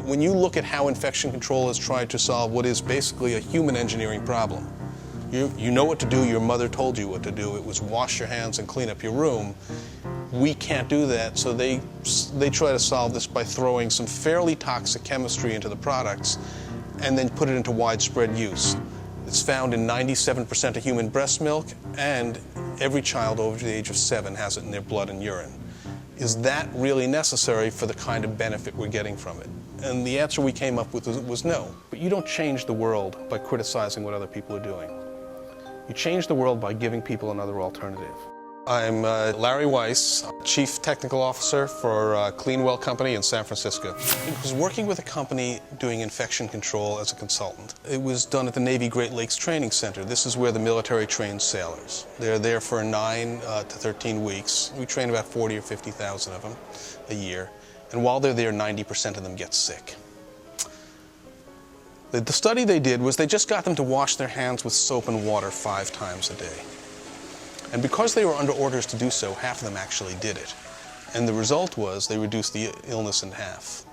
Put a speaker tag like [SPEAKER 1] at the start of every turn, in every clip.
[SPEAKER 1] When you look at how infection control has tried to solve what is basically a human engineering problem, you know what to do, your mother told you what to do, it was wash your hands and clean up your room. We can't do that, so they try to solve this by throwing some fairly toxic chemistry into the products and then put it into widespread use. It's found in 97% of human breast milk, and every child over the age of 7 has it in their blood and urine. Is that really necessary for the kind of benefit we're getting from it? And the answer we came up with was no. But you don't change the world by criticizing what other people are doing. You change the world by giving people another alternative. I'm Larry Weiss, Chief Technical Officer for Cleanwell Company in San Francisco. I was working with a company doing infection control as a consultant. It was done at the Navy Great Lakes Training Center. This is where the military trains sailors. They're there for 9 to 13 weeks. We train about 40 or 50,000 of them a year. And while they're there, 90% of them get sick. The study they did was they just got them to wash their hands with soap and water 5 times a day. And because they were under orders to do so, half of them actually did it. And the result was they reduced the illness in half.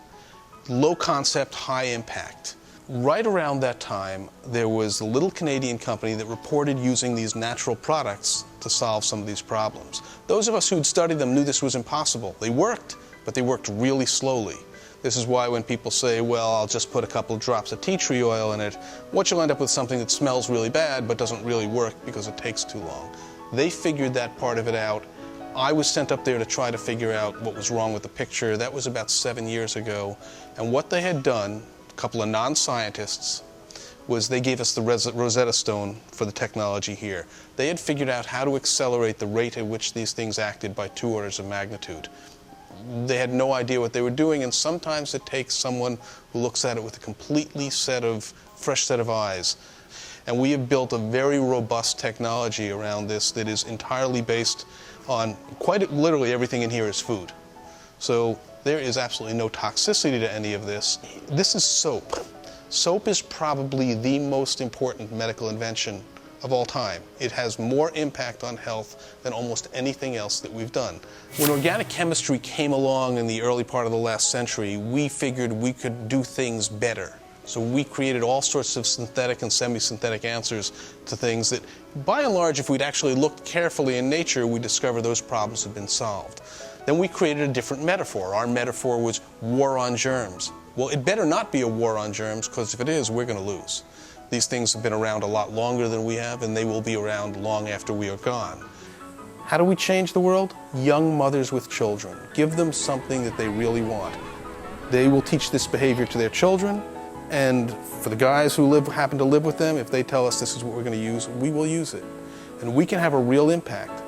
[SPEAKER 1] Low concept, high impact. Right around that time, there was a little Canadian company that reported using these natural products to solve some of these problems. Those of us who'd studied them knew this was impossible. They worked, but they worked really slowly. This is why when people say, well, I'll just put a couple of drops of tea tree oil in it, what you'll end up with something that smells really bad but doesn't really work because it takes too long. They figured that part of it out. I was sent up there to try to figure out what was wrong with the picture. That was about 7 years ago. And what they had done, a couple of non-scientists, was they gave us the Rosetta Stone for the technology here. They had figured out how to accelerate the rate at which these things acted by 2 orders of magnitude. They had no idea what they were doing, and sometimes it takes someone who looks at it with a completely fresh set of eyes. And we have built a very robust technology around this that is entirely based on, quite literally everything in here is food. So there is absolutely no toxicity to any of this. This is soap. Soap is probably the most important medical invention of all time. It has more impact on health than almost anything else that we've done. When organic chemistry came along in the early part of the last century, we figured we could do things better. So we created all sorts of synthetic and semi-synthetic answers to things that, by and large, if we'd actually looked carefully in nature, we'd discover those problems had been solved. Then we created a different metaphor. Our metaphor was war on germs. Well, it better not be a war on germs, because if it is, we're going to lose. These things have been around a lot longer than we have, and they will be around long after we are gone. How do we change the world? Young mothers with children. Give them something that they really want. They will teach this behavior to their children. And for the guys who happen to live with them, if they tell us this is what we're going to use, we will use it. And we can have a real impact.